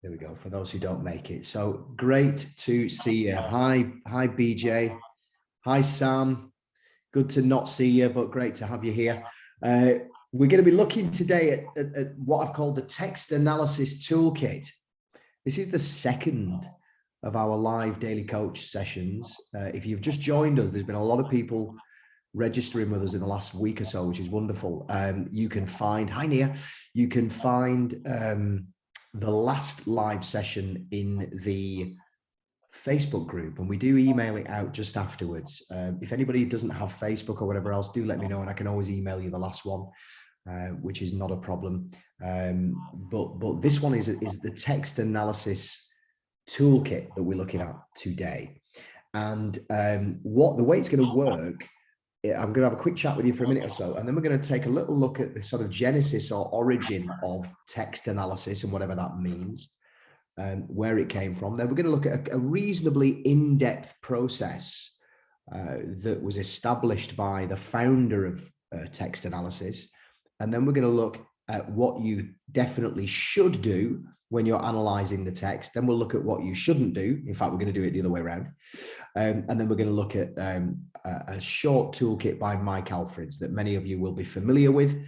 There we go. For those who don't make it. So great to see you. Hi, BJ. Hi, Sam. Good to not see you, but great to have you here. We're going to be looking today at what I've called the text analysis toolkit. This is the second of our live daily coach sessions. If you've just joined us, there's been a lot of people registering with us in the last week or so, which is wonderful. You can find, hi Nia, you can find the last live session in the Facebook group, and we do email it out just afterwards. If anybody doesn't have Facebook or whatever else, do let me know, and I can always email you the last one, which is not a problem. But this one is the text analysis toolkit that we're looking at today. And the way it's going to work, I'm going to have a quick chat with you for a minute or so, and then we're going to take a little look at the sort of genesis or origin of text analysis and whatever that means, where it came from. Then we're going to look at a reasonably in-depth process that was established by the founder of text analysis. And then we're going to look at what you definitely should do when you're analyzing the text. Then we'll look at what you shouldn't do. In fact, we're going to do it the other way around. And then we're going to look at a short toolkit by Mike Alfreds that many of you will be familiar with.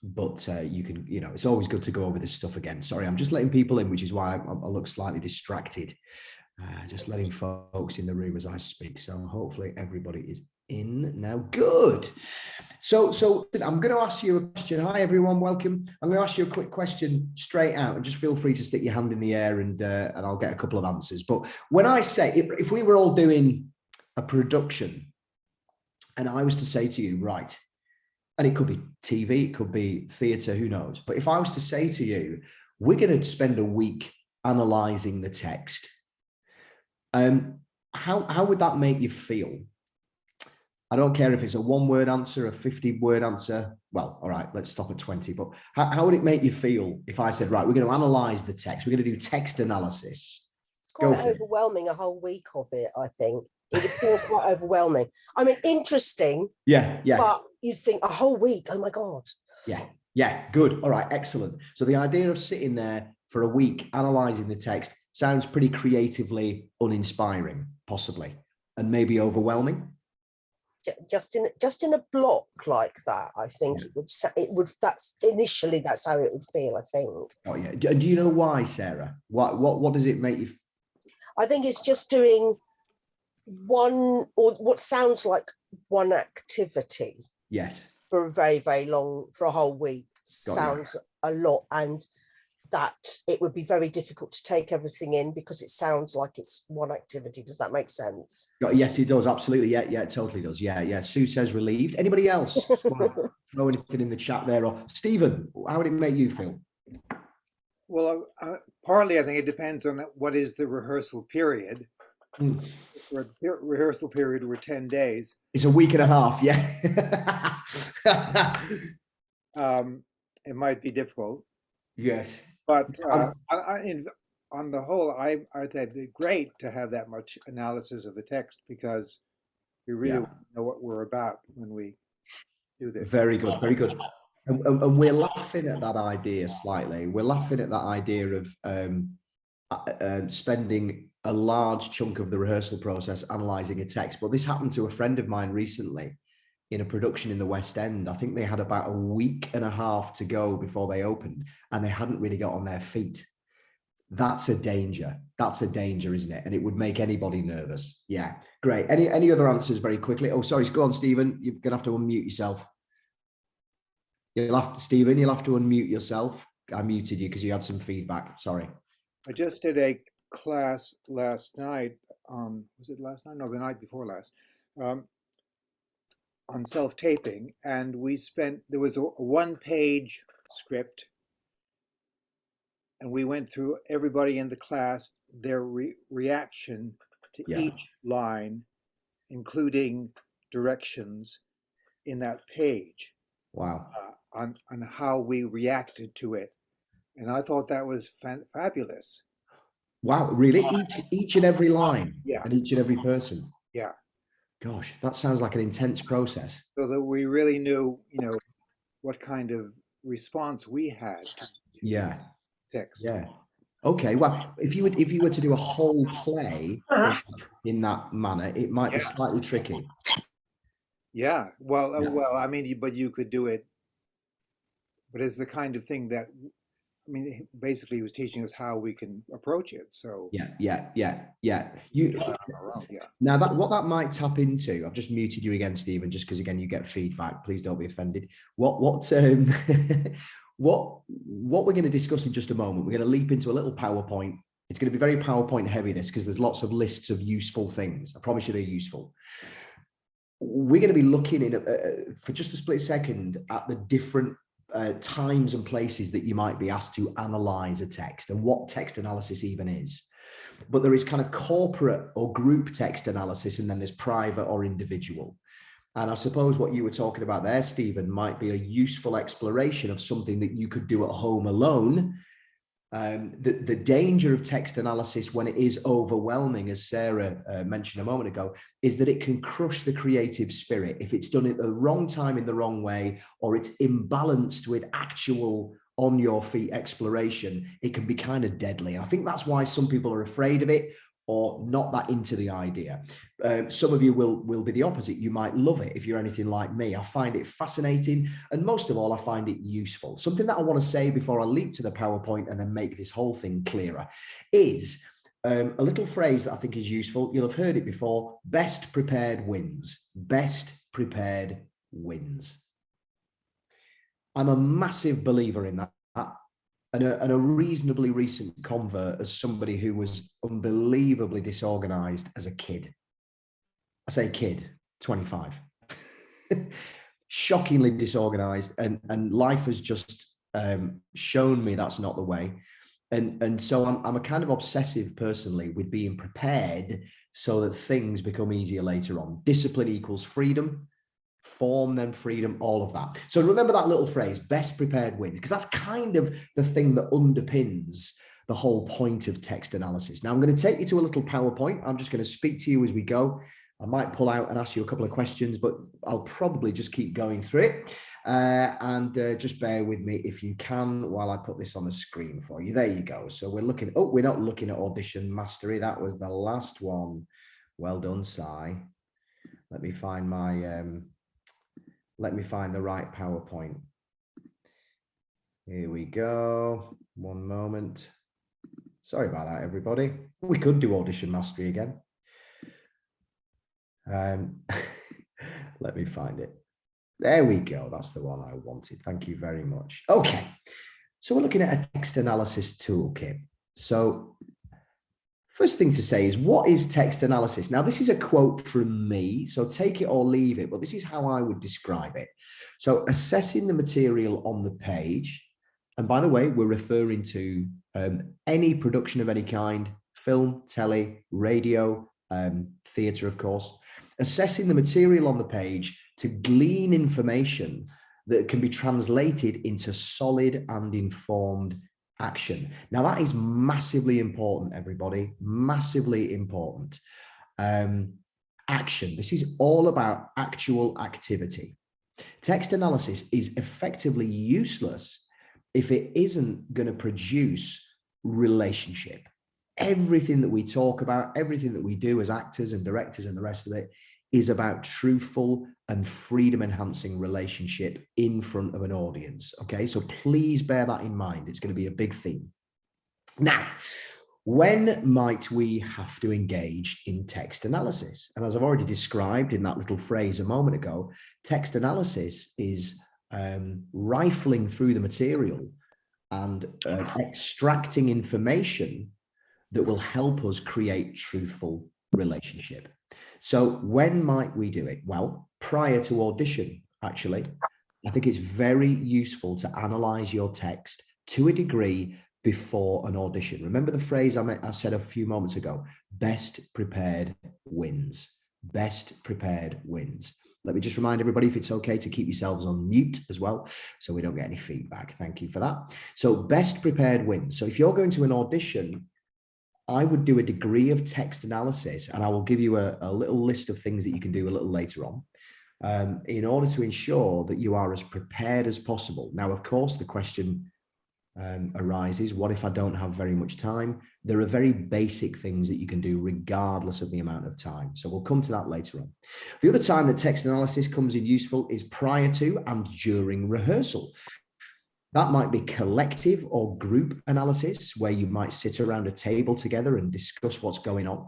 But you can, it's always good to go over this stuff again. Sorry, I'm just letting people in, which is why I look slightly distracted. Just letting folks in the room as I speak. So hopefully everybody is in now. Good. So I'm going to ask you a question. Hi, everyone. Welcome. I'm going to ask you a quick question straight out, and just feel free to stick your hand in the air and I'll get a couple of answers. But when I say, if we were all doing a production and I was to say to you, right, and it could be TV, it could be theatre, who knows? But if I was to say to you, we're going to spend a week analysing the text, how would that make you feel? I don't care if it's a 1-word answer, a 50-word answer. Well, all right, let's stop at 20. But how would it make you feel if I said, right, we're going to analyse the text, we're going to do text analysis? It's quite overwhelming, a whole week of it, I think. It would feel quite overwhelming. I mean, interesting. Yeah. But you'd think a whole week, oh my God. Yeah, good. All right, excellent. So the idea of sitting there for a week analysing the text sounds pretty creatively uninspiring, possibly, and maybe overwhelming. Just in a block like that, I think that's initially that's how it would feel, I think. Oh yeah. Do you know why, Sarah? What does it make you? I think it's just doing one, or what sounds like one activity. Yes. For a very, very long, for a whole week sounds a lot, and that it would be very difficult to take everything in because it sounds like it's one activity. Does that make sense? Yes, it does. Absolutely. Yeah, it totally does. Yeah. Sue says relieved. Anybody else throw anything in the chat there? Or Stephen, how would it make you feel? Well, partly I think it depends on what is the rehearsal period. For the rehearsal period were 10 days. It's a week and a half, yeah. It might be difficult. Yes. But on the whole, I think it's great to have that much analysis of the text, because we really know what we're about when we do this. Very good, very good. And we're laughing at that idea slightly. We're laughing at that idea of spending a large chunk of the rehearsal process analysing a text. But this happened to a friend of mine recently in a production in the West End. I think they had about a week and a half to go before they opened, and they hadn't really got on their feet. That's a danger. That's a danger, isn't it? And it would make anybody nervous. Yeah, great. Any other answers very quickly? Oh, sorry, go on, Stephen. You're going to have to unmute yourself. Stephen, you'll have to unmute yourself. I muted you because you had some feedback. Sorry. I just did a class last night. Was it last night? No, the night before last. On self-taping, and there was a 1-page script, and we went through everybody in the class, their reaction to each line, including directions in that page. Wow. On how we reacted to it. And I thought that was fabulous. Wow, really? Each and every line? Yeah. And each and every person? Yeah. Gosh, that sounds like an intense process. So that we really knew, what kind of response we had to text. Yeah. Okay, well, if you were to do a whole play in that manner, it might be Yeah. slightly tricky. Yeah. Well, Yeah. well, I mean, but you could do it, but it's the kind of thing that, I mean, basically he was teaching us how we can approach it. So Yeah. we You try on our own. Yeah. now that what that might tap into, I've just muted you again, Stephen, just because again you get feedback. Please don't be offended. What what we're going to discuss in just a moment, we're going to leap into a little PowerPoint. It's going to be very PowerPoint heavy, this, because there's lots of lists of useful things. I promise you they're useful. We're going to be looking in for just a split second at the different times and places that you might be asked to analyze a text and what text analysis even is. But there is kind of corporate or group text analysis, and then there's private or individual. And I suppose what you were talking about there, Stephen, might be a useful exploration of something that you could do at home alone. The danger of text analysis when it is overwhelming, as Sarah mentioned a moment ago, is that it can crush the creative spirit if it's done at the wrong time in the wrong way, or it's imbalanced with actual on your feet exploration. It can be kind of deadly. And I think that's why some people are afraid of it or not that into the idea. Some of you will be the opposite. You might love it if you're anything like me. I find it fascinating. And most of all, I find it useful. Something that I want to say before I leap to the PowerPoint and then make this whole thing clearer is a little phrase that I think is useful. You'll have heard it before. Best prepared wins. Best prepared wins. I'm a massive believer in that. And a reasonably recent convert as somebody who was unbelievably disorganized as a kid. I say kid, 25. Shockingly disorganized, and life has just shown me that's not the way. And so I'm a kind of obsessive personally with being prepared so that things become easier later on. Discipline equals freedom. Form, then freedom, all of that. So remember that little phrase, best prepared wins, because that's kind of the thing that underpins the whole point of text analysis. Now I'm going to take you to a little PowerPoint. I'm just going to speak to you as we go. I might pull out and ask you a couple of questions, but I'll probably just keep going through it. And just bear with me if you can while I put this on the screen for you. There you go. So we're looking, oh, we're not looking at Audition Mastery. That was the last one. Well done, Si. Let me find my... let me find the right PowerPoint. Here we go. One moment. Sorry about that, everybody. We could do Audition Mastery again. Let me find it. There we go. That's the one I wanted. Thank you very much. Okay. So we're looking at a text analysis toolkit. So first thing to say is, what is text analysis? Now, this is a quote from me, so take it or leave it, but this is how I would describe it. So assessing the material on the page, and by the way, we're referring to any production of any kind, film, telly, radio, theatre, of course, assessing the material on the page to glean information that can be translated into solid and informed action. Now, that is massively important, everybody, massively important. Action. This is all about actual activity. Text analysis is effectively useless if it isn't going to produce relationship. Everything that we talk about, everything that we do as actors and directors and the rest of it is about truthful and freedom-enhancing relationship in front of an audience. Okay, so please bear that in mind. It's going to be a big theme. Now, when might we have to engage in text analysis? And as I've already described in that little phrase a moment ago, text analysis is rifling through the material and extracting information that will help us create truthful relationship. So when might we do it? Well, prior to audition, actually. I think it's very useful to analyze your text to a degree before an audition. Remember the phrase I said a few moments ago, best prepared wins. Best prepared wins. Let me just remind everybody, if it's okay, to keep yourselves on mute as well, so we don't get any feedback. Thank you for that. So best prepared wins. So if you're going to an audition, I would do a degree of text analysis, and I will give you a little list of things that you can do a little later on in order to ensure that you are as prepared as possible. Now, of course, the question arises. What if I don't have very much time? There are very basic things that you can do regardless of the amount of time. So we'll come to that later on. The other time that text analysis comes in useful is prior to and during rehearsal. That might be collective or group analysis, where you might sit around a table together and discuss what's going on.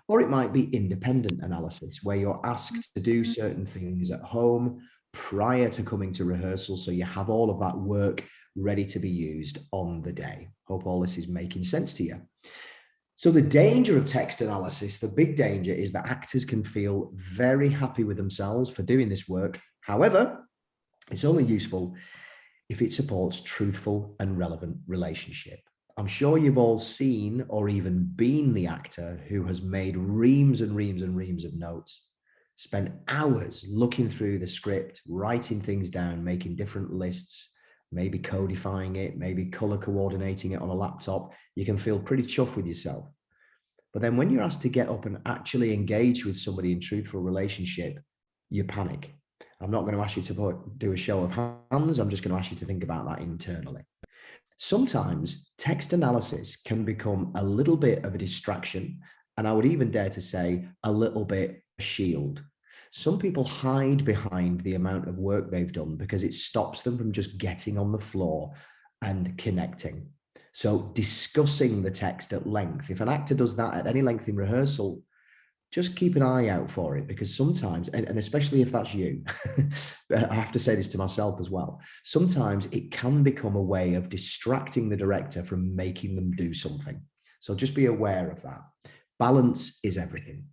Or it might be independent analysis, where you're asked to do certain things at home prior to coming to rehearsal, so you have all of that work ready to be used on the day. Hope all this is making sense to you. So the danger of text analysis, the big danger, is that actors can feel very happy with themselves for doing this work. However, it's only useful if it supports truthful and relevant relationship. I'm sure you've all seen or even been the actor who has made reams and reams and reams of notes, spent hours looking through the script, writing things down, making different lists, maybe codifying it, maybe color coordinating it on a laptop. You can feel pretty chuffed with yourself. But then when you're asked to get up and actually engage with somebody in truthful relationship, you panic. I'm not going to ask you to do a show of hands. I'm just going to ask you to think about that internally. Sometimes text analysis can become a little bit of a distraction, and I would even dare to say a little bit a shield. Some people hide behind the amount of work they've done because it stops them from just getting on the floor and connecting. So discussing the text at length, if an actor does that at any length in rehearsal, just keep an eye out for it, because sometimes, and especially if that's you, I have to say this to myself as well, sometimes it can become a way of distracting the director from making them do something. So just be aware of that. Balance is everything.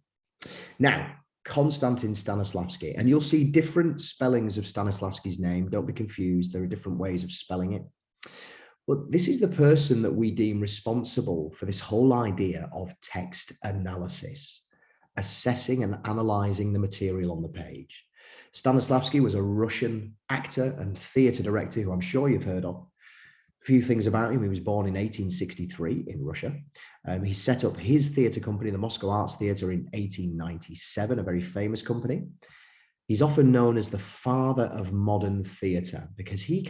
Now, Konstantin Stanislavski, and you'll see different spellings of Stanislavski's name. Don't be confused. There are different ways of spelling it. But this is the person that we deem responsible for this whole idea of text analysis, assessing and analyzing the material on the page. Stanislavski was a Russian actor and theatre director who I'm sure you've heard of. A few things about him: he was born in 1863 in Russia. He set up his theatre company, the Moscow Arts Theatre, in 1897, a very famous company. He's often known as the father of modern theatre because he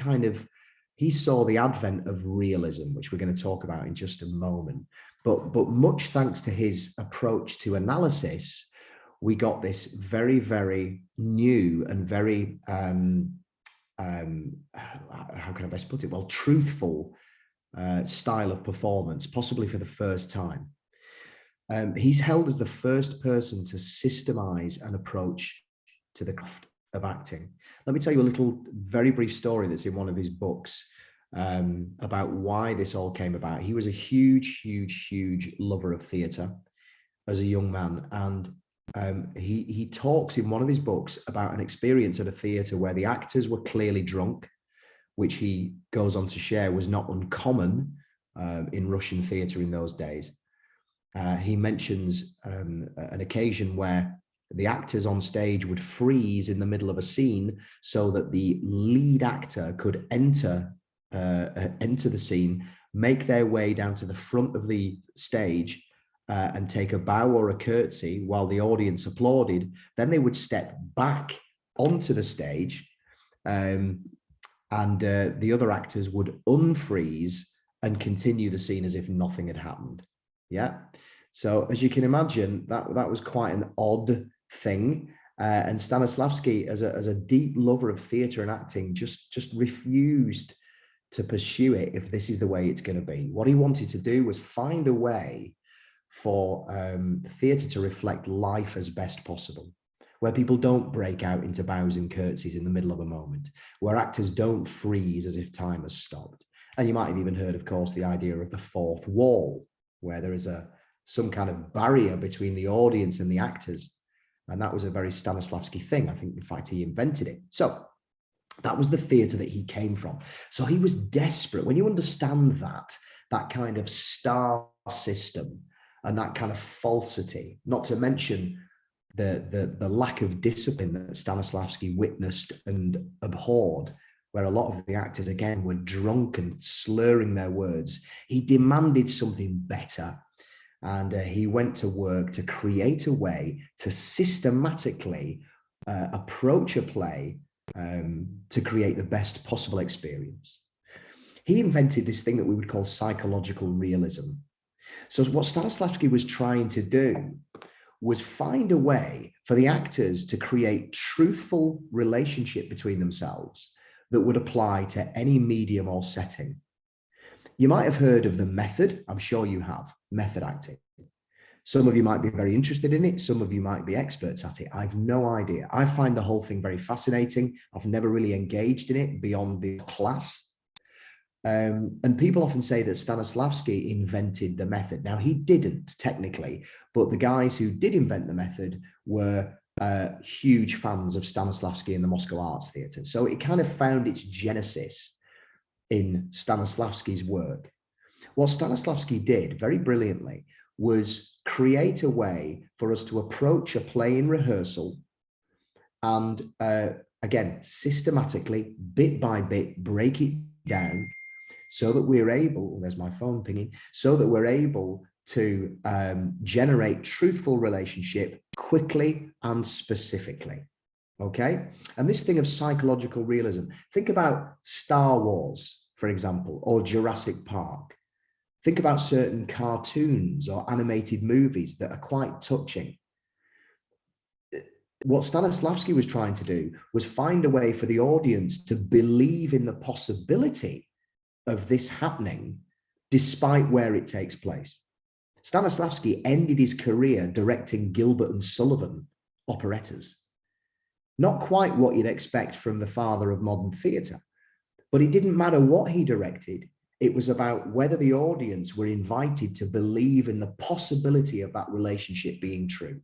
saw the advent of realism, which we're going to talk about in just a moment. But much thanks to his approach to analysis, we got this very, very new and very, how can I best put it? Well, truthful style of performance, possibly for the first time. He's held as the first person to systemize an approach to the craft of acting. Let me tell you a little, very brief story that's in one of his books about why this all came about. He was a huge, huge, huge lover of theatre as a young man. And he talks in one of his books about an experience at a theatre where the actors were clearly drunk, which he goes on to share was not uncommon in Russian theatre in those days. He mentions an occasion where the actors on stage would freeze in the middle of a scene so that the lead actor could enter the scene, make their way down to the front of the stage and take a bow or a curtsy while the audience applauded. Then they would step back onto the stage and the other actors would unfreeze and continue the scene as if nothing had happened. Yeah. So as you can imagine, that was quite an odd thing. And Stanislavski, as a deep lover of theatre and acting, just refused to pursue it if this is the way it's going to be. What he wanted to do was find a way for theatre to reflect life as best possible, where people don't break out into bows and curtsies in the middle of a moment, where actors don't freeze as if time has stopped. And you might have even heard, of course, the idea of the fourth wall, where there is some kind of barrier between the audience and the actors. And that was a very Stanislavski thing. I think, in fact, he invented it. So that was the theatre that he came from. So he was desperate. When you understand that kind of star system and that kind of falsity, not to mention the lack of discipline that Stanislavski witnessed and abhorred, where a lot of the actors, again, were drunk and slurring their words, he demanded something better. And he went to work to create a way to systematically approach a play to create the best possible experience. he invented this thing that we would call psychological realism. So what Stanislavski was trying to do was find a way for the actors to create truthful relationship between themselves that would apply to any medium or setting. You might have heard of the method. I'm sure you have, method acting. Some of you might be very interested in it. Some of you might be experts at it. I've no idea. I find the whole thing very fascinating. I've never really engaged in it beyond the class. And people often say that Stanislavski invented the method. Now, he didn't technically, but the guys who did invent the method were huge fans of Stanislavski and the Moscow Arts Theatre. So it kind of found its genesis in Stanislavski's work. What Stanislavski did very brilliantly was create a way for us to approach a play in rehearsal and, again, systematically, bit by bit, break it down so that we're able, there's my phone pinging, so that we're able to generate truthful relationship quickly and specifically. Okay. And this thing of psychological realism, think about Star Wars, for example, or Jurassic Park. Think about certain cartoons or animated movies that are quite touching. What Stanislavski was trying to do was find a way for the audience to believe in the possibility of this happening, despite where it takes place. Stanislavski ended his career directing Gilbert and Sullivan operettas. Not quite what you'd expect from the father of modern theatre, but it didn't matter what he directed. It was about whether the audience were invited to believe in the possibility of that relationship being true.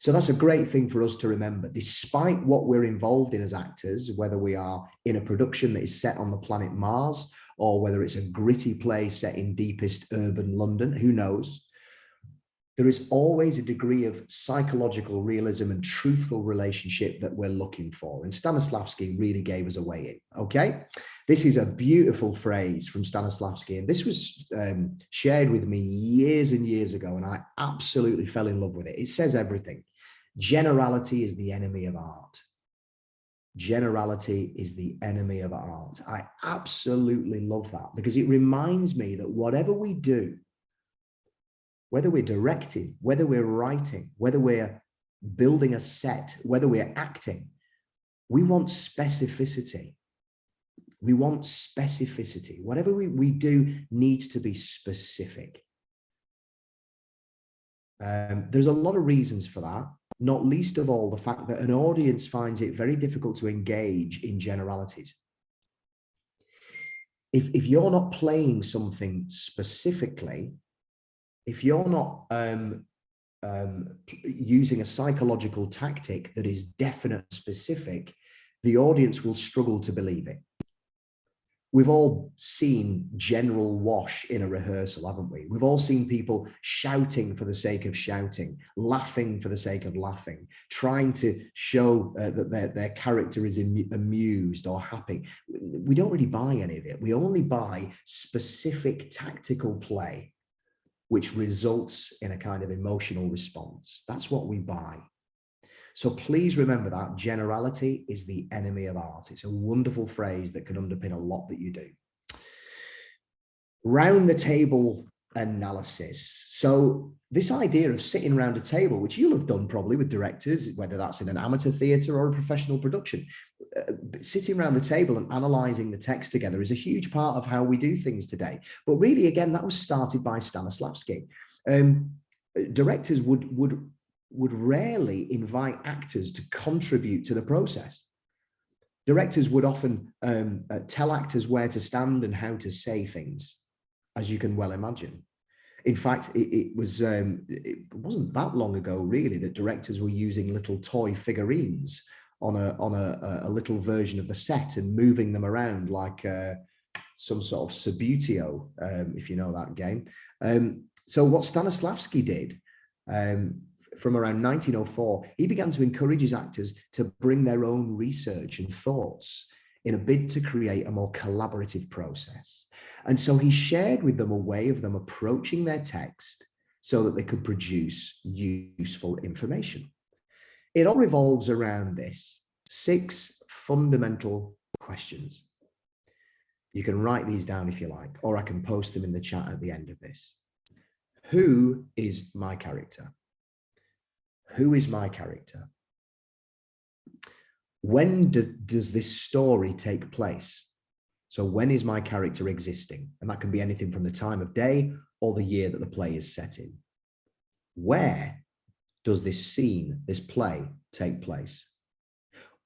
So that's a great thing for us to remember. Despite what we're involved in as actors, whether we are in a production that is set on the planet Mars, or whether it's a gritty play set in deepest urban London, who knows? There is always a degree of psychological realism and truthful relationship that we're looking for. And Stanislavski really gave us a way in, okay? This is a beautiful phrase from Stanislavski. And this was shared with me years and years ago, and I absolutely fell in love with it. It says everything. Generality is the enemy of art. Generality is the enemy of art. I absolutely love that because it reminds me that whatever we do, whether we're directing, whether we're writing, whether we're building a set, whether we're acting, we want specificity. We want specificity. Whatever we do needs to be specific. There's a lot of reasons for that, not least of all the fact that an audience finds it very difficult to engage in generalities. If you're not playing something specifically, if you're not using a psychological tactic that is definite, specific, the audience will struggle to believe it. We've all seen general wash in a rehearsal, haven't we? We've all seen people shouting for the sake of shouting, laughing for the sake of laughing, trying to show that their character is amused or happy. We don't really buy any of it. We only buy specific tactical play, which results in a kind of emotional response. That's what we buy. So please remember that generality is the enemy of art. It's a wonderful phrase that can underpin a lot that you do. Round the table analysis. So this idea of sitting around a table, which you'll have done probably with directors, whether that's in an amateur theatre or a professional production, sitting around the table and analysing the text together is a huge part of how we do things today. But really, again, that was started by Stanislavski. Directors would rarely invite actors to contribute to the process. Directors would often tell actors where to stand and how to say things, as you can well imagine. In fact, it wasn't that long ago, really, that directors were using little toy figurines on a little version of the set and moving them around like some sort of Subutio, if you know that game. So what Stanislavski did, from around 1904, he began to encourage his actors to bring their own research and thoughts in a bid to create a more collaborative process. And so he shared with them a way of them approaching their text so that they could produce useful information. It all revolves around this 6 fundamental questions. You can write these down if you like, or I can post them in the chat at the end of this. Who is my character? Who is my character? When does this story take place? So when is my character existing? And that can be anything from the time of day or the year that the play is set in. Where does this scene, this play, take place?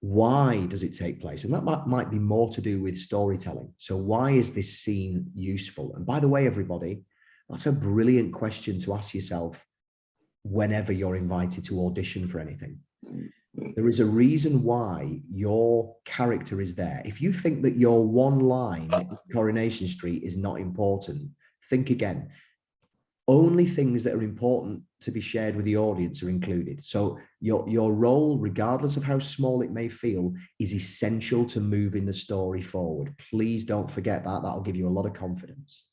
Why does it take place? And that might be more to do with storytelling. So why is this scene useful? And by the way, everybody, that's a brilliant question to ask yourself whenever you're invited to audition for anything. There is a reason why your character is there. If you think that your one line in Coronation Street is not important, think again. Only things that are important to be shared with the audience are included. So your role, regardless of how small it may feel, is essential to moving the story forward. Please don't forget that. That'll give you a lot of confidence.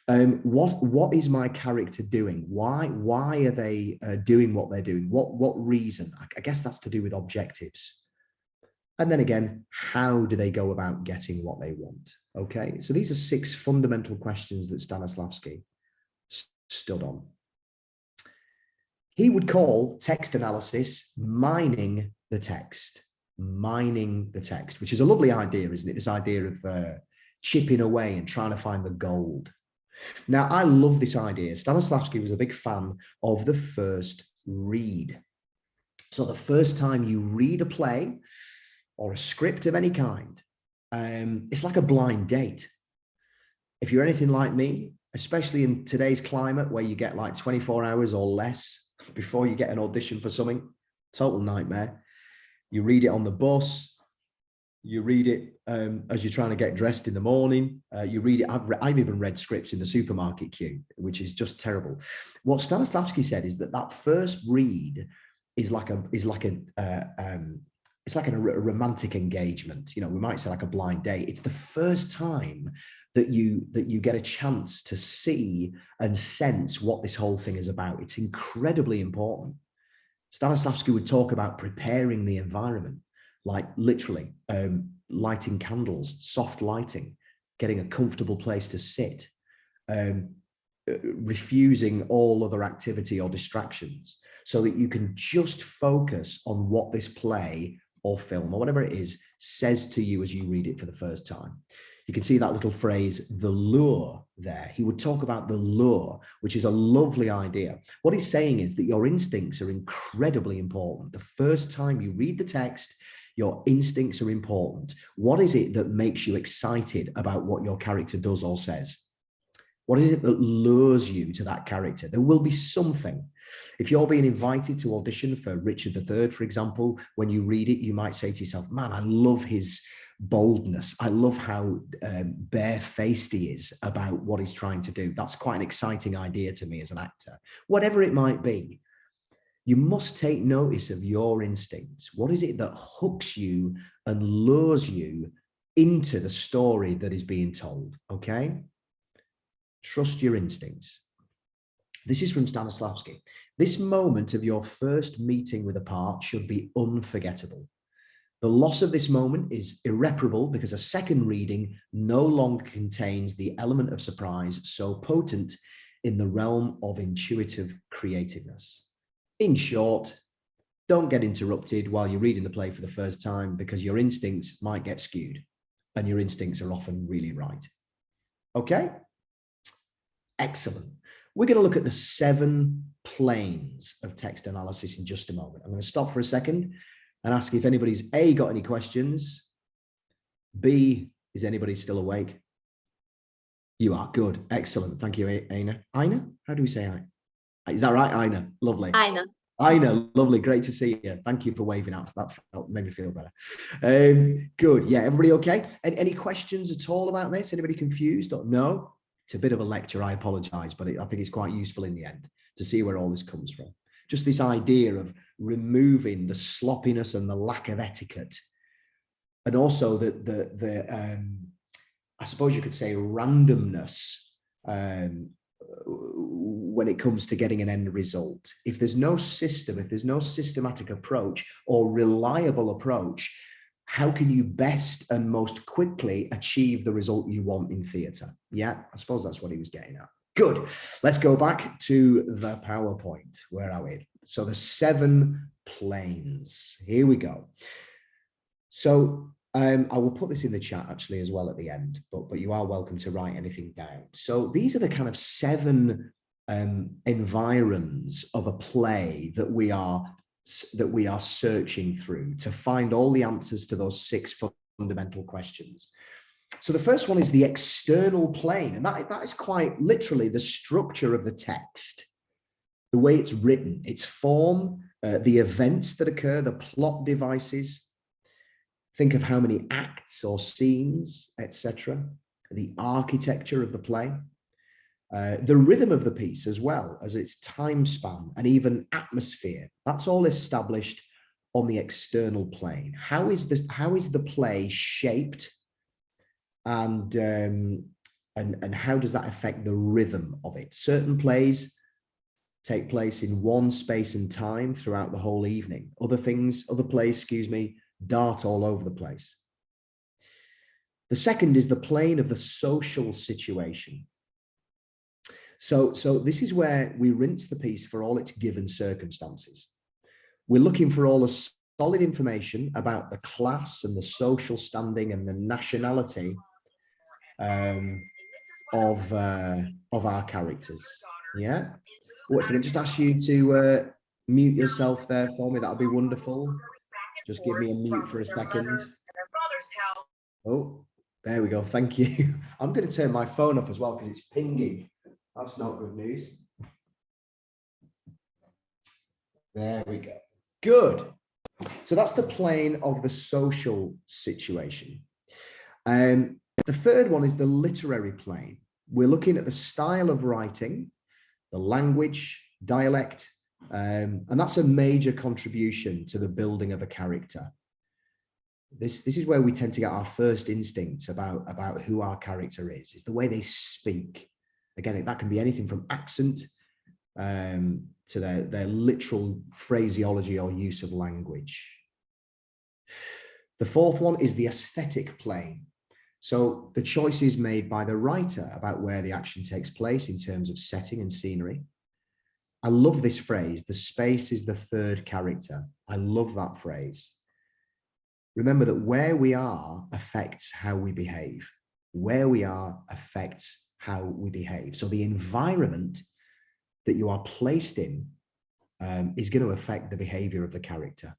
What is my character doing? Why are they doing what they're doing? What reason? I guess that's to do with objectives. And then again, how do they go about getting what they want? Okay, so these are 6 fundamental questions that Stanislavski stood on. He would call text analysis mining the text, which is a lovely idea, isn't it? This idea of chipping away and trying to find the gold. Now, I love this idea. Stanislavski was a big fan of the first read. So the first time you read a play or a script of any kind, it's like a blind date. If you're anything like me, especially in today's climate where you get like 24 hours or less before you get an audition for something, total nightmare. You read it on the bus, you read it as you're trying to get dressed in the morning. You read it. I've even read scripts in the supermarket queue, which is just terrible. What Stanislavski said is that first read is like a romantic engagement. You know, we might say like a blind date. It's the first time that you get a chance to see and sense what this whole thing is about. It's incredibly important. Stanislavski would talk about preparing the environment, like literally lighting candles, soft lighting, getting a comfortable place to sit, refusing all other activity or distractions so that you can just focus on what this play or film or whatever it is says to you as you read it for the first time. You can see that little phrase, the lure, there. He would talk about the lure, which is a lovely idea. What he's saying is that your instincts are incredibly important. The first time you read the text, your instincts are important. What is it that makes you excited about what your character does or says? What is it that lures you to that character? There will be something. If you're being invited to audition for Richard III, for example, when you read it, you might say to yourself, man, I love his boldness. I love how barefaced he is about what he's trying to do. That's quite an exciting idea to me as an actor. Whatever it might be, you must take notice of your instincts. What is it that hooks you and lures you into the story that is being told? Okay? Trust your instincts. This is from Stanislavski. This moment of your first meeting with a part should be unforgettable. The loss of this moment is irreparable because a second reading no longer contains the element of surprise so potent in the realm of intuitive creativeness. In short, don't get interrupted while you're reading the play for the first time because your instincts might get skewed and your instincts are often really right. Okay? Excellent. We're going to look at the 7 planes of text analysis in just a moment. I'm going to stop for a second and ask if anybody's A, got any questions, B, is anybody still awake? You are, good, excellent. Thank you, Aina. Aina, how do we say Aina? Is that right, Aina? Lovely. Aina. Aina, lovely, great to see you. Thank you for waving out. That made me feel better. Good, yeah, everybody okay? Any questions at all about this? Anybody confused or no? It's a bit of a lecture, I apologize, but I think it's quite useful in the end to see where all this comes from. Just this idea of removing the sloppiness and the lack of etiquette, and also I suppose you could say randomness when it comes to getting an end result. If there's no system, if there's no systematic approach or reliable approach, how can you best and most quickly achieve the result you want in theatre? Yeah, I suppose that's what he was getting at. Good. Let's go back to the PowerPoint. Where are we? So the 7 planes. Here we go. So I will put this in the chat actually as well at the end, but you are welcome to write anything down. So these are the kind of 7 environs of a play that we are searching through to find all the answers to those 6 fundamental questions. So the first one is the external plane, and that is quite literally the structure of the text, the way it's written, its form, the events that occur, the plot devices. Think of how many acts or scenes, etc. The architecture of the play. The rhythm of the piece as well as its time span and even atmosphere. That's all established on the external plane. How is the play shaped, and how does that affect the rhythm of it? Certain plays take place in one space and time throughout the whole evening. Other plays, dart all over the place. The second is the plane of the social situation. So this is where we rinse the piece for all its given circumstances. We're looking for all the solid information about the class and the social standing and the nationality of our characters. Yeah. Oh, if I can just ask you to mute yourself there for me, that'll be wonderful. Just give me a mute for a second. Oh, there we go. Thank you. I'm going to turn my phone up as well because it's pinging. That's not good news. There we go. Good. So that's the plane of the social situation. The third one is the literary plane. We're looking at the style of writing, the language, dialect, and that's a major contribution to the building of a character. This is where we tend to get our first instincts about who our character is the way they speak. Again, that can be anything from accent to their literal phraseology or use of language. The fourth one is the aesthetic plane. So the choice is made by the writer about where the action takes place in terms of setting and scenery. I love this phrase, the space is the third character. I love that phrase. Remember that where we are affects how we behave. Where we are affects how we behave. So the environment that you are placed in is going to affect the behavior of the character.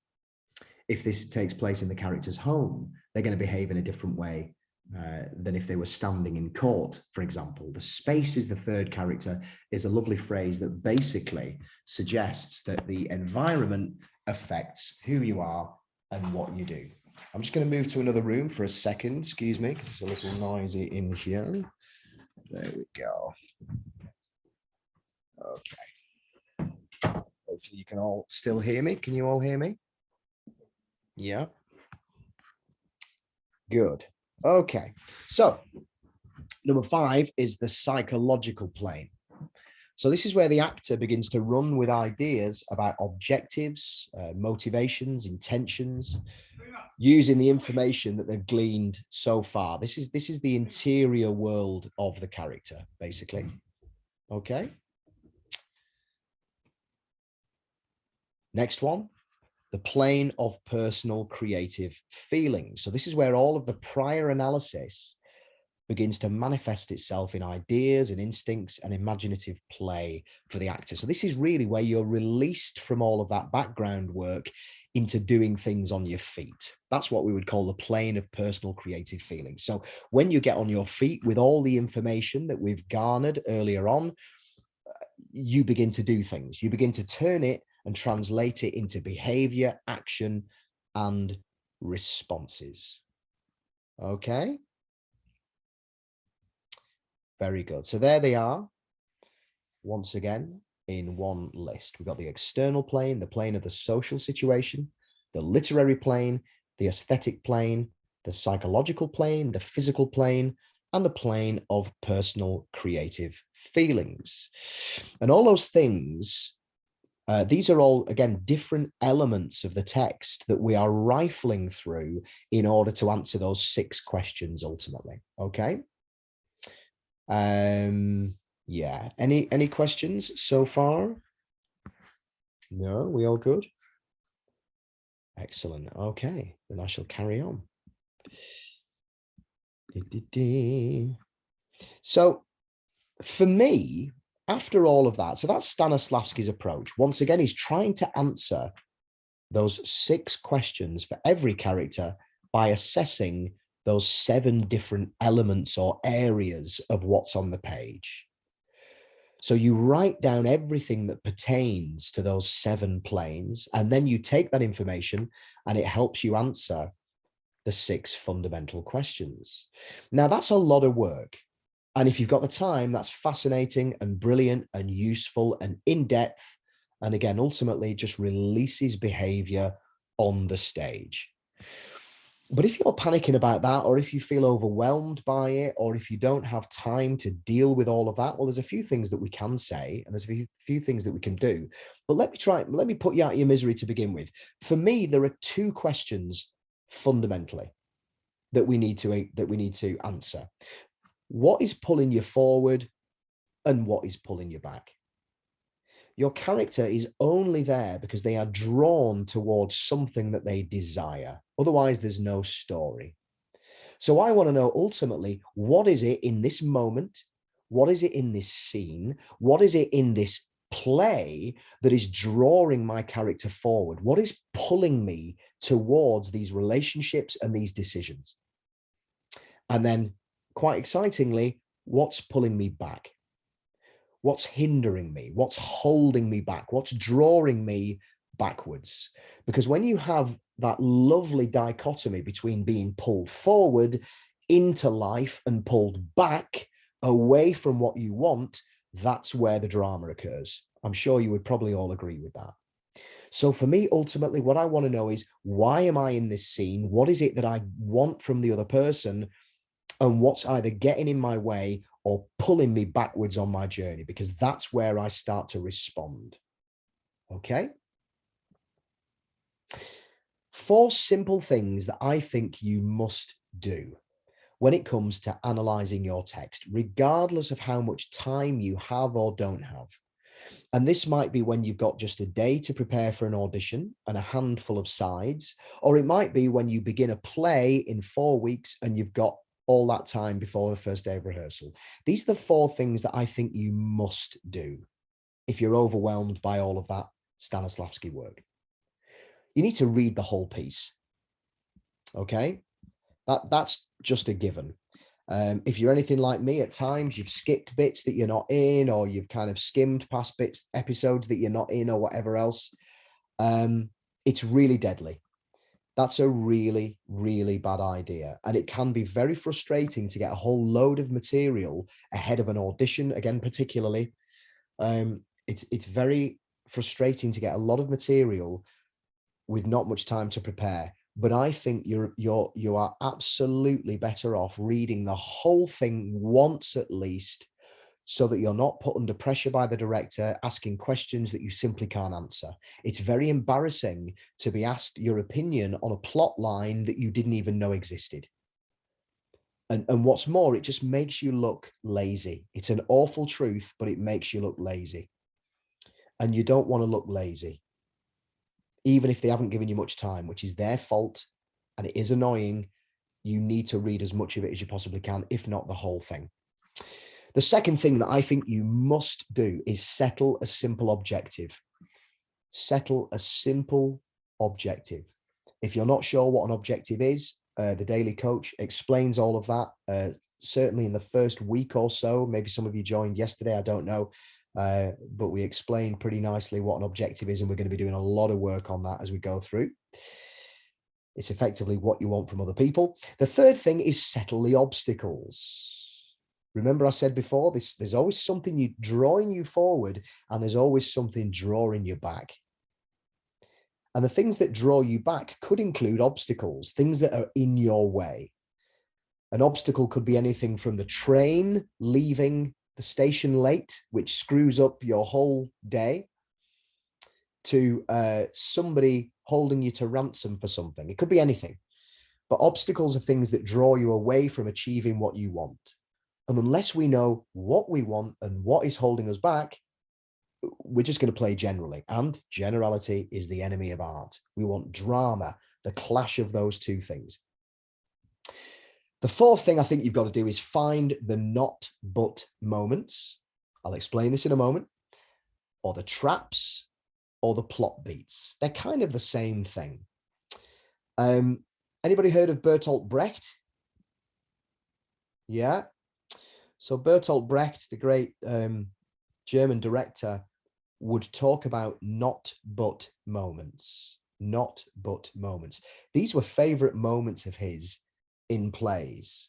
If this takes place in the character's home, they're going to behave in a different way than if they were standing in court, for example. The space is the third character is a lovely phrase that basically suggests that the environment affects who you are and what you do. I'm just going to move to another room for a second, excuse me, because it's a little noisy in here. There we go. Okay. Hopefully you can all still hear me. Can you all hear me? Yeah. Good. Okay. So number 5 is the psychological plane. So this is where the actor begins to run with ideas about objectives, motivations, intentions, using the information that they've gleaned so far. This is the interior world of the character, basically. Okay. Next one, the plane of personal creative feelings. So this is where all of the prior analysis begins to manifest itself in ideas and instincts and imaginative play for the actor. So this is really where you're released from all of that background work into doing things on your feet. That's what we would call the plane of personal creative feelings. So when you get on your feet with all the information that we've garnered earlier on, you begin to do things. You begin to turn it and translate it into behavior, action, and responses. Okay. Very good. So there they are, once again, in one list. We've got the external plane, the plane of the social situation, the literary plane, the aesthetic plane, the psychological plane, the physical plane, and the plane of personal creative feelings. And all those things These are all, again, different elements of the text that we are rifling through in order to answer those 6 questions ultimately. Okay. Yeah. Any questions so far? No, we all good? Excellent. Okay, then I shall carry on. So for me, after all of that, so that's Stanislavski's approach. Once again, he's trying to answer those 6 questions for every character by assessing those 7 different elements or areas of what's on the page. So you write down everything that pertains to those 7 planes, and then you take that information and it helps you answer the 6 fundamental questions. Now, that's a lot of work. And if you've got the time, that's fascinating and brilliant and useful and in-depth. And again, ultimately just releases behavior on the stage. But if you're panicking about that, or if you feel overwhelmed by it, or if you don't have time to deal with all of that, well, there's a few things that we can say, and there's a few things that we can do. But let me put you out of your misery to begin with. For me, there are 2 questions fundamentally that we need to answer. What is pulling you forward and what is pulling you back? Your character is only there because they are drawn towards something that they desire. Otherwise, there's no story. So I want to know ultimately, what is it in this moment? What is it in this scene? What is it in this play that is drawing my character forward? What is pulling me towards these relationships and these decisions? And then, quite excitingly, what's pulling me back? What's hindering me? What's holding me back? What's drawing me backwards? Because when you have that lovely dichotomy between being pulled forward into life and pulled back away from what you want, that's where the drama occurs. I'm sure you would probably all agree with that. So for me, ultimately, what I want to know is, why am I in this scene? What is it that I want from the other person? And what's either getting in my way or pulling me backwards on my journey? Because that's where I start to respond. Okay? 4 simple things that I think you must do when it comes to analyzing your text, regardless of how much time you have or don't have. And this might be when you've got just a day to prepare for an audition and a handful of sides, or it might be when you begin a play in 4 weeks and you've got all that time before the first day of rehearsal. These are the 4 things that I think you must do if you're overwhelmed by all of that Stanislavski work. You need to read the whole piece. Okay? That's just a given. If you're anything like me, at times you've skipped bits that you're not in, or you've kind of skimmed past episodes that you're not in, or whatever else. It's really deadly. That's a really, really bad idea. And it can be very frustrating to get a whole load of material ahead of an audition, again, particularly. It's very frustrating to get a lot of material with not much time to prepare. But I think you are absolutely better off reading the whole thing once at least, so that you're not put under pressure by the director asking questions that you simply can't answer. It's very embarrassing to be asked your opinion on a plot line that you didn't even know existed. And what's more, it just makes you look lazy. It's an awful truth, but it makes you look lazy. And you don't want to look lazy, even if they haven't given you much time, which is their fault. And it is annoying. You need to read as much of it as you possibly can, if not the whole thing. The second thing that I think you must do is settle a simple objective. Settle a simple objective. If you're not sure what an objective is, the Daily Coach explains all of that, certainly in the first week or so. Maybe some of you joined yesterday, I don't know. But we explain pretty nicely what an objective is, and we're going to be doing a lot of work on that as we go through. It's effectively what you want from other people. The third thing is settle the obstacles. Remember I said before, there's always something drawing you forward, and there's always something drawing you back. And the things that draw you back could include obstacles, things that are in your way. An obstacle could be anything from the train leaving the station late, which screws up your whole day. to somebody holding you to ransom for something. It could be anything, but obstacles are things that draw you away from achieving what you want. And unless we know what we want and what is holding us back, we're just going to play generally. And generality is the enemy of art. We want drama, the clash of those two things. The fourth thing I think you've got to do is find the not but moments. I'll explain this in a moment. Or the traps or the plot beats. They're kind of the same thing. Anybody heard of Bertolt Brecht? Yeah. So Bertolt Brecht, the great German director, would talk about not but moments. Not but moments. These were favorite moments of his in plays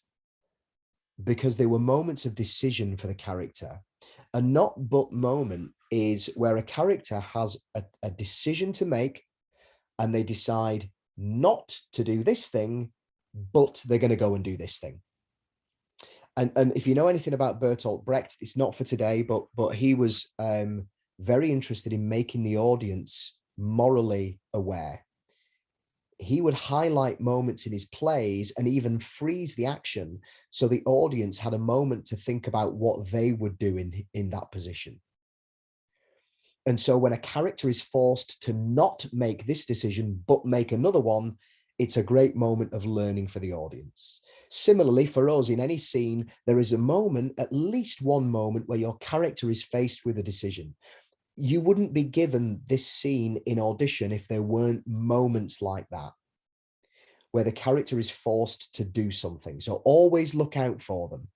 because they were moments of decision for the character. A not but moment is where a character has a decision to make and they decide not to do this thing, but they're going to go and do this thing. And if you know anything about Bertolt Brecht, it's not for today, but he was very interested in making the audience morally aware. He would highlight moments in his plays and even freeze the action so the audience had a moment to think about what they would do in that position. And so when a character is forced to not make this decision, but make another one, it's a great moment of learning for the audience. Similarly, for us, in any scene, there is a moment, at least one moment, where your character is faced with a decision. You wouldn't be given this scene in audition if there weren't moments like that, where the character is forced to do something. So always look out for them.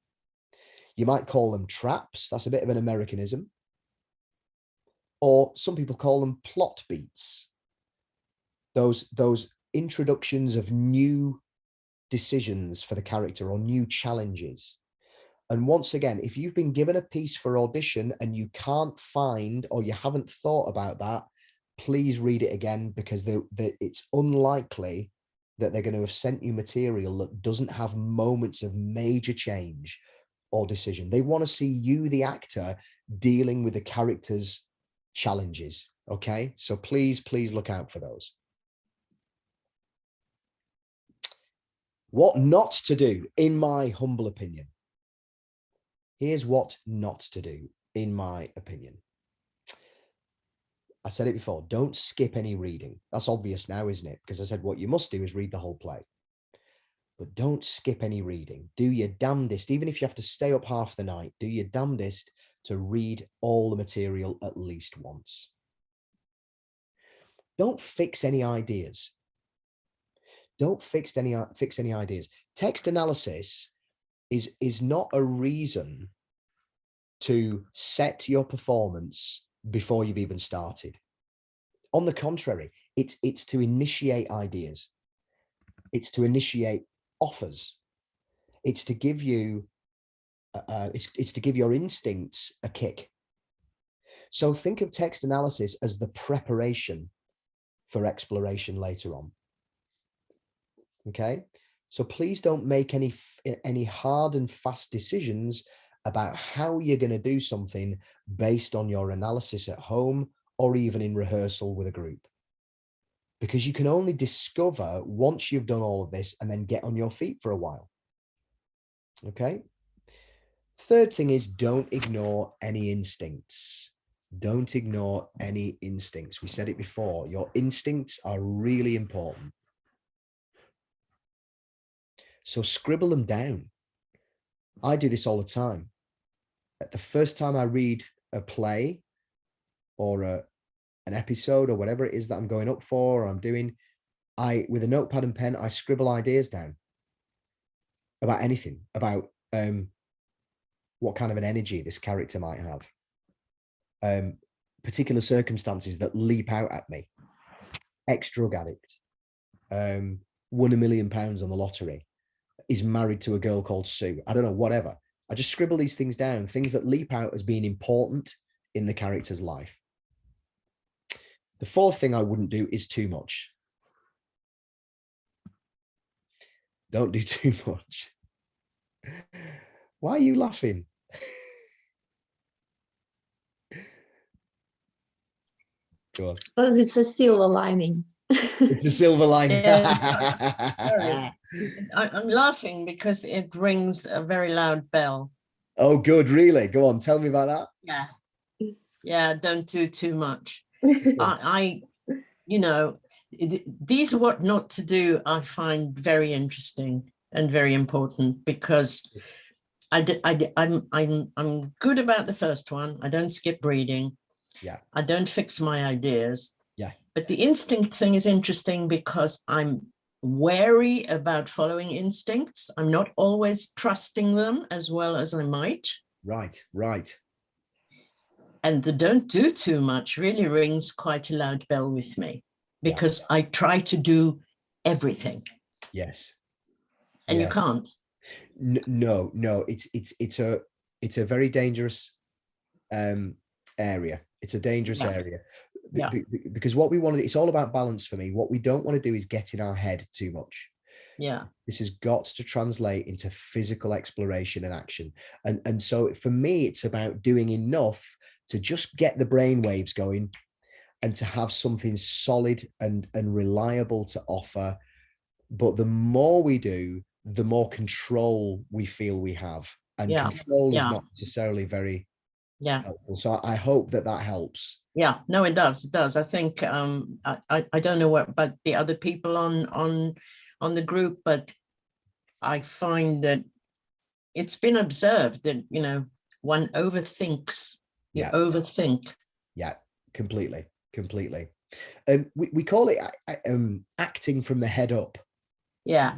You might call them traps. That's a bit of an Americanism. Or some people call them plot beats. Those introductions of new decisions for the character or new challenges. And once again, if you've been given a piece for audition and you can't find or you haven't thought about that, please read it again, because it's unlikely that they're going to have sent you material that doesn't have moments of major change or decision. They want to see you, the actor, dealing with the character's challenges. Okay, so please look out for those. What not to do, in my humble opinion. Here's what not to do, in my opinion. I said it before, don't skip any reading. That's obvious now, isn't it? Because I said what you must do is read the whole play. But don't skip any reading. Do your damnedest, even if you have to stay up half the night, do your damnedest to read all the material at least once. Don't fix any ideas. Don't fix any ideas. Text analysis is not a reason to set your performance before you've even started. On the contrary, it's to initiate ideas. It's to initiate offers. It's to give you it's to give your instincts a kick. So think of text analysis as the preparation for exploration later on. Okay, so please don't make any hard and fast decisions about how you're going to do something based on your analysis at home or even in rehearsal with a group, because you can only discover once you've done all of this and then get on your feet for a while. Okay. Third thing is, don't ignore any instincts. Don't ignore any instincts. We said it before, your instincts are really important. So scribble them down. I do this all the time. At the first time I read a play or an episode or whatever it is that I'm going up for or I'm doing, with a notepad and pen, I scribble ideas down about anything, about what kind of an energy this character might have, particular circumstances that leap out at me. Ex-drug addict, won £1 million on the lottery, is married to a girl called Sue. I don't know, whatever. I just scribble these things down, things that leap out as being important in the character's life. The fourth thing I wouldn't do is too much. Don't do too much. Why are you laughing? Go on. Because it's a silver lining. It's a silver lining. Sorry. I'm laughing because it rings a very loud bell. Oh, good. Really? Go on. Tell me about that. Yeah. Yeah. Don't do too much. These are what not to do. I find very interesting and very important because I'm good about the first one. I don't skip reading. Yeah. I don't fix my ideas. Yeah. But the instinct thing is interesting because I'm wary about following instincts. I'm not always trusting them as well as I might. Right. Right. And the don't do too much really rings quite a loud bell with me because I try to do everything. Yes. And you can't. No. It's a very dangerous area. It's a dangerous area. Because what we want to, it's all about balance for me. What we don't want to do is get in our head too much. Yeah. This has got to translate into physical exploration and action. And so for me, it's about doing enough to just get the brain waves going and to have something solid and reliable to offer. But the more we do, the more control we feel we have. And control is not necessarily very helpful. So I hope that helps. Yeah, no, it does. It does. I think I don't know what about the other people on the group, but I find that it's been observed that, one overthinks. You overthink. Yeah, completely. We call it acting from the head up. Yeah.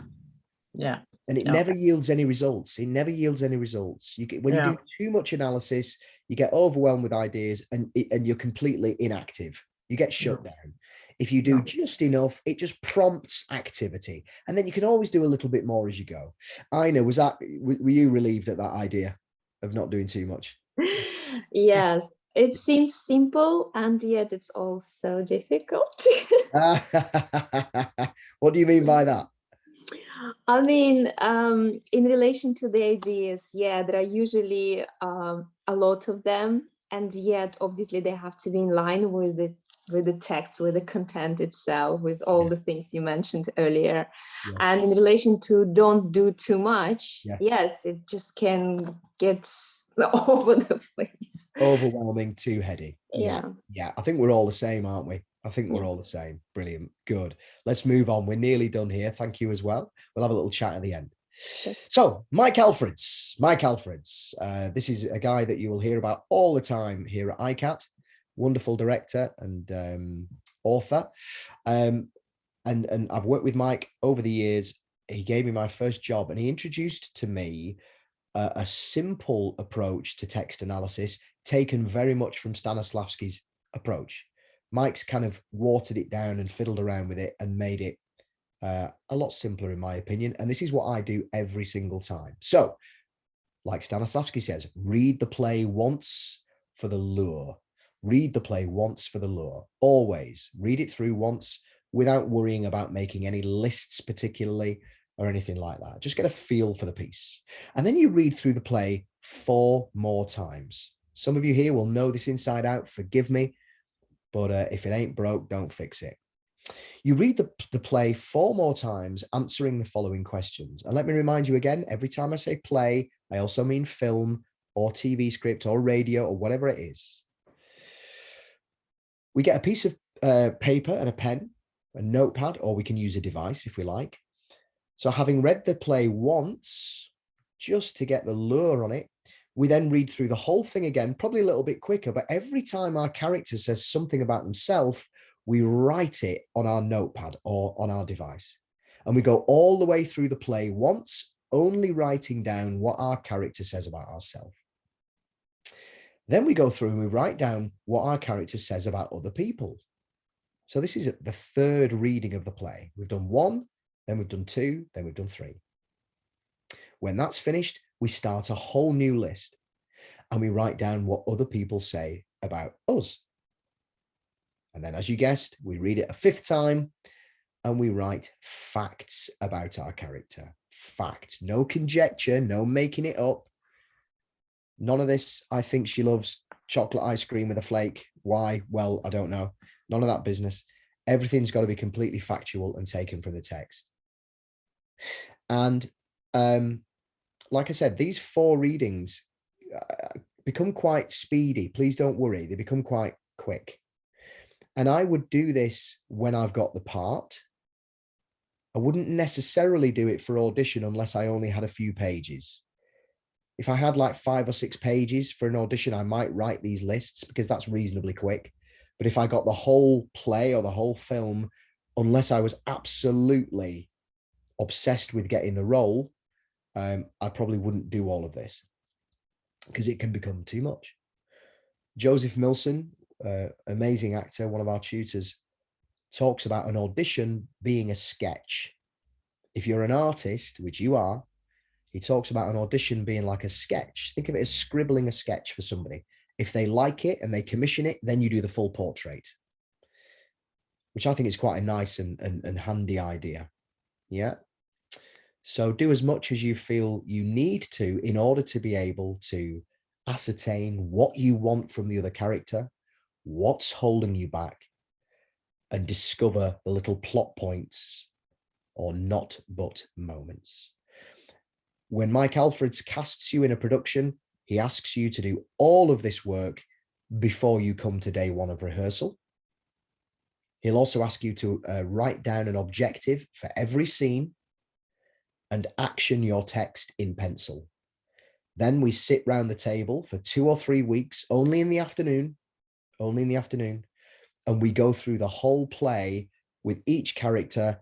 And it never yields any results. When you do too much analysis, you get overwhelmed with ideas and you're completely inactive. You get shut down. If you do just enough, it just prompts activity. And then you can always do a little bit more as you go. I know, were you relieved at that idea of not doing too much? Yes, it seems simple and yet it's also difficult. What do you mean by that? I mean, in relation to the ideas, there are usually a lot of them, and yet obviously they have to be in line with the text, with the content itself, with all the things you mentioned earlier. And in relation to don't do too much, yes, it just can get all over the place. Overwhelming, too heady. Yeah. I think we're all the same, aren't we? I think we're all the same. Brilliant. Good. Let's move on. We're nearly done here. Thank you as well. We'll have a little chat at the end. So Mike Alfreds. This is a guy that you will hear about all the time here at ICAT. Wonderful director and author. And I've worked with Mike over the years. He gave me my first job and he introduced to me a simple approach to text analysis taken very much from Stanislavski's approach. Mike's kind of watered it down and fiddled around with it and made it a lot simpler, in my opinion. And this is what I do every single time. So, like Stanislavski says, read the play once for the lure. Read the play once for the lure. Always read it through once without worrying about making any lists particularly or anything like that. Just get a feel for the piece. And then you read through the play 4 more times. Some of you here will know this inside out. Forgive me. But if it ain't broke, don't fix it. You read the play 4 more times, answering the following questions. And let me remind you again, every time I say play, I also mean film or TV script or radio or whatever it is. We get a piece of paper and a pen, a notepad, or we can use a device if we like. So having read the play once, just to get the lure on it, we then read through the whole thing again, probably a little bit quicker, but every time our character says something about themselves, we write it on our notepad or on our device. And we go all the way through the play once, only writing down what our character says about ourselves. Then we go through and we write down what our character says about other people. So this is the 3rd reading of the play. We've done 1, then we've done 2, then we've done 3. When that's finished, we start a whole new list and we write down what other people say about us. And then, as you guessed, we read it a 5th time and we write facts about our character. Facts, no conjecture, no making it up. None of this, I think she loves chocolate ice cream with a flake. Why? Well, I don't know. None of that business. Everything's got to be completely factual and taken from the text. And like I said, these 4 readings become quite speedy. Please don't worry. They become quite quick. And I would do this when I've got the part. I wouldn't necessarily do it for audition unless I only had a few pages. If I had like 5 or 6 pages for an audition, I might write these lists because that's reasonably quick. But if I got the whole play or the whole film, unless I was absolutely obsessed with getting the role, I probably wouldn't do all of this because it can become too much. Joseph Milson, amazing actor, one of our tutors, talks about an audition being a sketch. If you're an artist, which you are, he talks about an audition being like a sketch. Think of it as scribbling a sketch for somebody. If they like it and they commission it, then you do the full portrait, which I think is quite a nice and handy idea. Yeah. So do as much as you feel you need to in order to be able to ascertain what you want from the other character, what's holding you back, and discover the little plot points or not but moments. When Mike Alfreds casts you in a production, he asks you to do all of this work before you come to day 1 of rehearsal. He'll also ask you to write down an objective for every scene and action your text in pencil. Then we sit round the table for 2 or 3 weeks, only in the afternoon, and we go through the whole play with each character,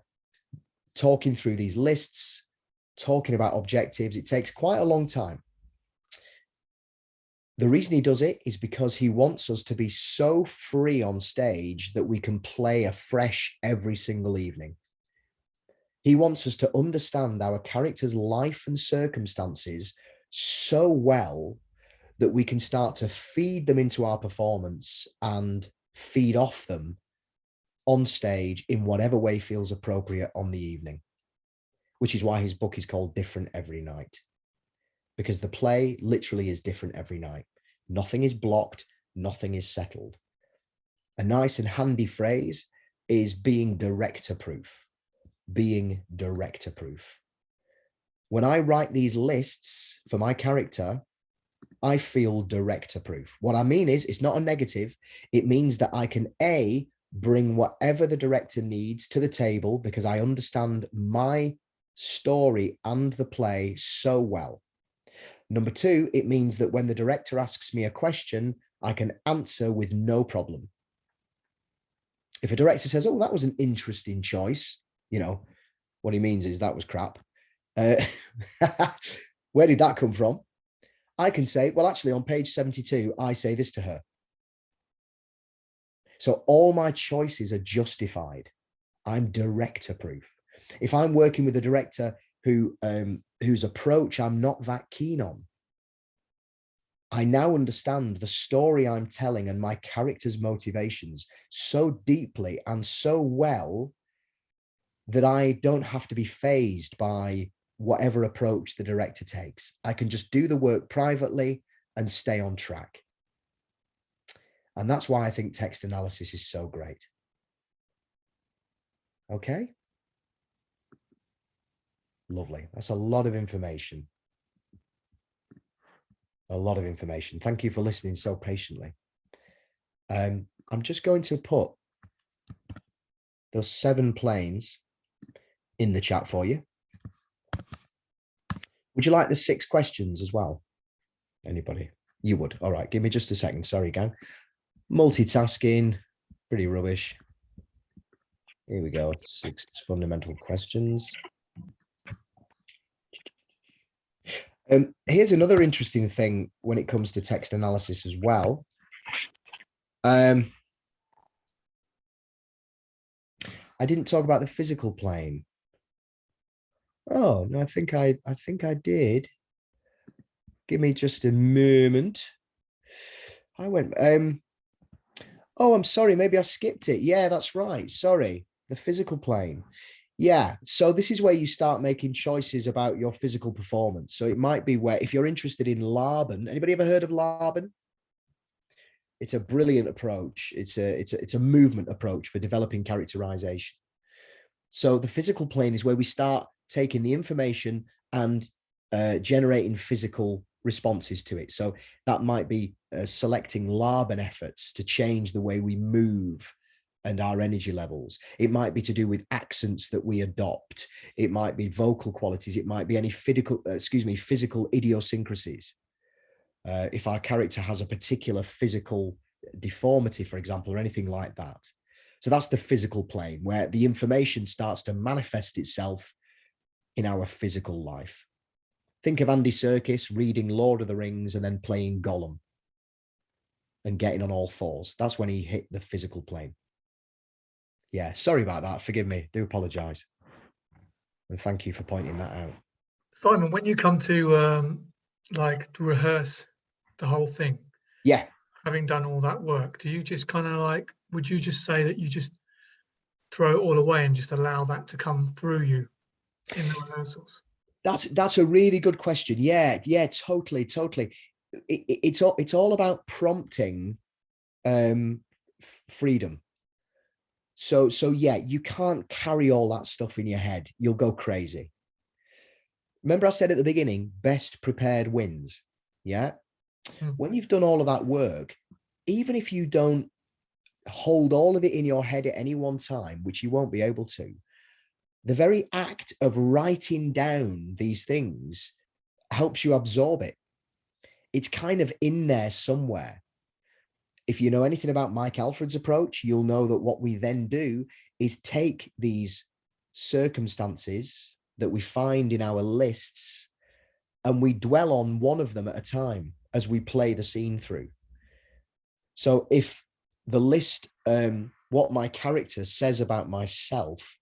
talking through these lists, talking about objectives. It takes quite a long time. The reason he does it is because he wants us to be so free on stage that we can play afresh every single evening. He wants us to understand our character's life and circumstances so well that we can start to feed them into our performance and feed off them on stage in whatever way feels appropriate on the evening, which is why his book is called Different Every Night, because the play literally is different every night. Nothing is blocked, nothing is settled. A nice and handy phrase is being director-proof. Being director-proof. When I write these lists for my character, I feel director-proof. What I mean is, it's not a negative. It means that I can A, bring whatever the director needs to the table because I understand my story and the play so well. Number 2, it means that when the director asks me a question, I can answer with no problem. If a director says, oh, that was an interesting choice, you know, what he means is that was crap. Where did that come from? I can say, well, actually on page 72, I say this to her. So all my choices are justified. I'm director-proof. If I'm working with a director whose approach I'm not that keen on, I now understand the story I'm telling and my character's motivations so deeply and so well that I don't have to be fazed by whatever approach the director takes. I can just do the work privately and stay on track. And that's why I think text analysis is so great. Okay. Lovely. That's a lot of information. A lot of information. Thank you for listening so patiently. I'm just going to put those 7 planes in the chat for you. Would you like the 6 questions as well? Anybody? You would. All right. Give me just a second. Sorry, gang. Multitasking. Pretty rubbish. Here we go. 6 fundamental questions. Here's another interesting thing when it comes to text analysis as well. I didn't talk about the physical plane. Oh, no, I think I did. Give me just a moment. I went, oh, I'm sorry. Maybe I skipped it. Yeah, that's right. Sorry. The physical plane. Yeah. So this is where you start making choices about your physical performance. So it might be where, if you're interested in Laban, anybody ever heard of Laban? It's a brilliant approach. It's a movement approach for developing characterization. So the physical plane is where we start taking the information and generating physical responses to it. So that might be selecting Laban efforts to change the way we move and our energy levels. It might be to do with accents that we adopt. It might be vocal qualities. It might be any physical idiosyncrasies. If our character has a particular physical deformity, for example, or anything like that. So that's the physical plane where the information starts to manifest itself in our physical life. Think of Andy Serkis reading Lord of the Rings and then playing Gollum and getting on all fours. That's when he hit the physical plane. Yeah, sorry about that. Forgive me. Do apologize. And thank you for pointing that out. Simon, when you come to like rehearse the whole thing, yeah, having done all that work, do you just kind of like, would you just say that you just throw it all away and just allow that to come through you in the rehearsals? That's a really good question. Yeah, totally. It's all about prompting freedom. So yeah, you can't carry all that stuff in your head. You'll go crazy. Remember I said at the beginning, best prepared wins. Yeah. When you've done all of that work, even if you don't hold all of it in your head at any one time, which you won't be able to, the very act of writing down these things helps you absorb it. It's kind of in there somewhere. If you know anything about Mike Alfred's approach, you'll know that what we then do is take these circumstances that we find in our lists and we dwell on one of them at a time as we play the scene through. So if the list, what my character says about myself,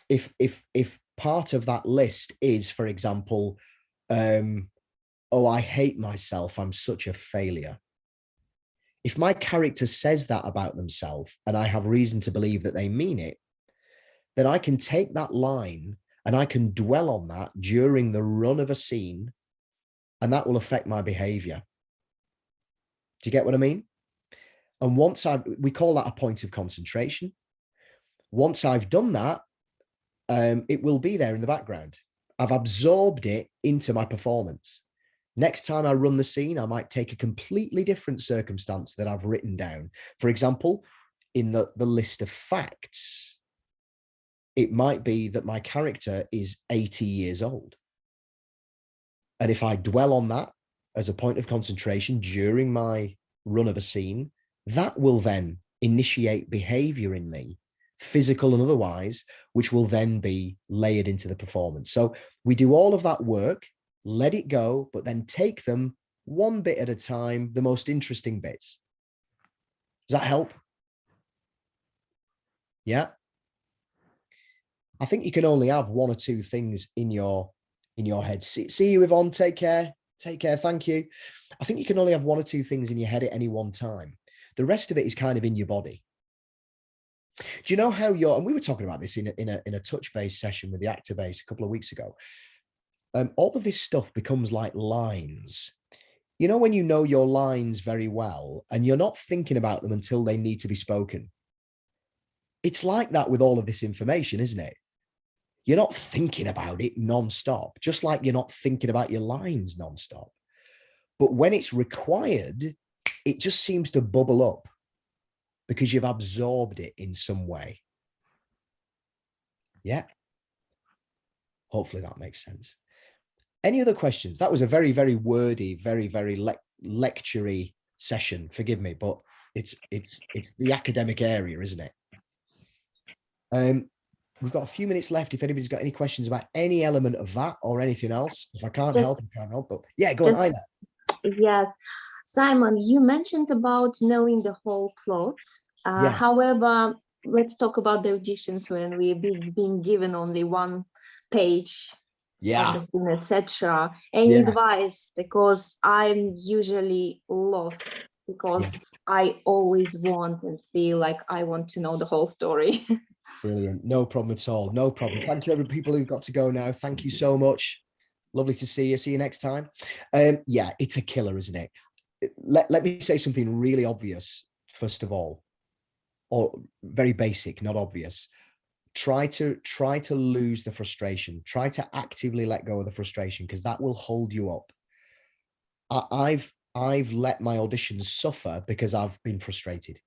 if part of that list is, for example, oh, I hate myself, I'm such a failure. If my character says that about themselves and I have reason to believe that they mean it, then I can take that line and I can dwell on that during the run of a scene, and that will affect my behavior. Do you get what I mean? And once we call that a point of concentration. Once I've done that, it will be there in the background. I've absorbed it into my performance. Next time I run the scene, I might take a completely different circumstance that I've written down. For example, in the list of facts, it might be that my character is 80 years old. And if I dwell on that as a point of concentration during my run of a scene, that will then initiate behavior in me, physical and otherwise, which will then be layered into the performance. So we do all of that work, let it go, but then take them one bit at a time, the most interesting bits. Does that help? Yeah. I think you can only have one or two things in your head. See you, Yvonne. Take care. Take care. Thank you. I think you can only have one or two things in your head at any one time. The rest of it is kind of in your body. Do you know how and we were talking about this in a touch-based session with the actor base a couple of weeks ago. All of this stuff becomes like lines. You know, when you know your lines very well and you're not thinking about them until they need to be spoken. It's like that with all of this information, isn't it? You're not thinking about it non-stop, just like you're not thinking about your lines non-stop. But when it's required, it just seems to bubble up because you've absorbed it in some way. Yeah. Hopefully that makes sense. Any other questions? That was a very, very wordy, very, very lecture-y session. Forgive me, but it's the academic area, isn't it? We've got a few minutes left. If anybody's got any questions about any element of that or anything else, if I can't help, I can't help. But yeah, go on, Ina. Yes, Simon, you mentioned about knowing the whole plot. Yeah. However, let's talk about the auditions when we're being given only one page. Yeah. Etc. Any advice? Because I'm usually lost because I always want and feel like I want to know the whole story. Brilliant. No problem at all. No problem. Thank you, every people who've got to go now. Thank you so much. Lovely to see you. See you next time. Yeah, it's a killer, isn't it? let me say something really obvious, first of all, or very basic, not obvious. Try to lose the frustration. Try to actively let go of the frustration, because that will hold you up. I've let my auditions suffer because I've been frustrated,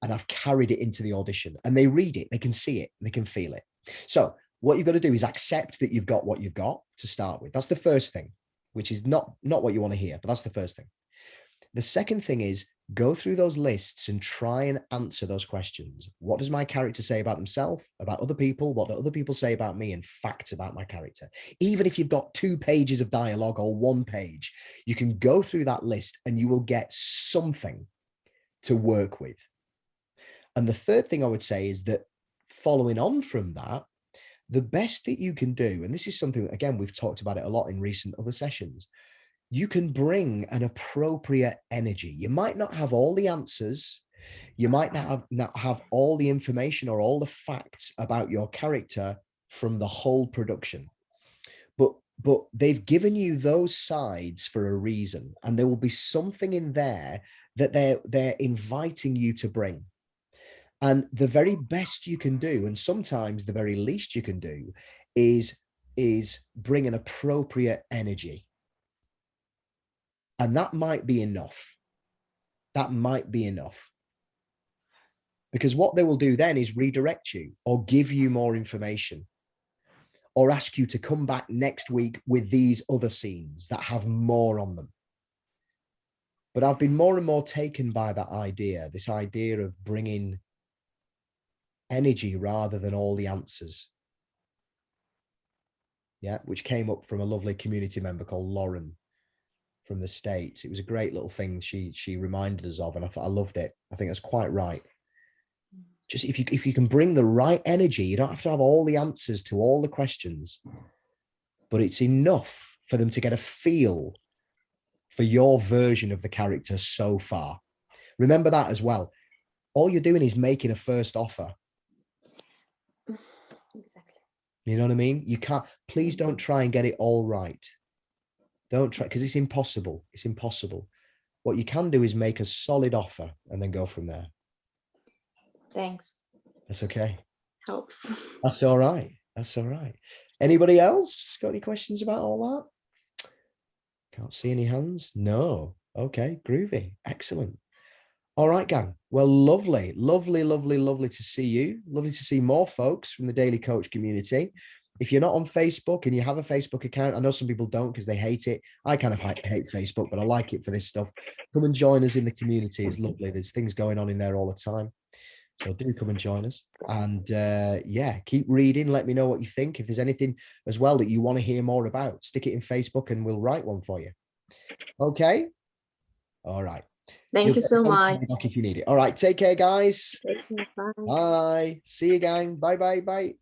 and I've carried it into the audition, and they read it, they can see it, they can feel it. So what you've got to do is accept that you've got what you've got to start with. That's the first thing, which is not what you want to hear, but that's the first thing. The second thing is go through those lists and try and answer those questions. What does my character say about themselves, about other people? What do other people say about me? And facts about my character. Even if you've got 2 pages of dialogue or 1 page, you can go through that list and you will get something to work with. And the third thing I would say is that following on from that, the best that you can do, and this is something, again, we've talked about it a lot in recent other sessions, you can bring an appropriate energy. You might not have all the answers. You might not have all the information or all the facts about your character from the whole production. But they've given you those sides for a reason. And there will be something in there that they're inviting you to bring. And the very best you can do, and sometimes the very least you can do, is bring an appropriate energy. And that might be enough. That might be enough. Because what they will do then is redirect you or give you more information or ask you to come back next week with these other scenes that have more on them. But I've been more and more taken by that idea, this idea of bringing energy rather than all the answers. Yeah, which came up from a lovely community member called Lauren from the States. It was a great little thing she reminded us of, and I thought I loved it. I think that's quite right. Just if you can bring the right energy, you don't have to have all the answers to all the questions, but it's enough for them to get a feel for your version of the character so far. Remember that as well. All you're doing is making a first offer. Exactly. You know what I mean? You can't, please don't try and get it all right. Don't try, because it's impossible. It's impossible. What you can do is make a solid offer and then go from there. Thanks. That's okay. Helps. That's all right. That's all right. Anybody else got any questions about all that? Can't see any hands. No. Okay. Groovy. Excellent. All right, gang. Well, lovely, lovely, lovely, lovely to see you. Lovely to see more folks from the Daily Coach community. If you're not on Facebook and you have a Facebook account, I know some people don't because they hate it. I kind of hate Facebook, but I like it for this stuff. Come and join us in the community. It's lovely. There's things going on in there all the time. So do come and join us. And yeah, keep reading. Let me know what you think. If there's anything as well that you want to hear more about, stick it in Facebook and we'll write one for you. Okay. All right. Thank you so much. If you need it. All right. Take care, guys. Take care. Bye. Bye. See you, gang. Bye, bye, bye.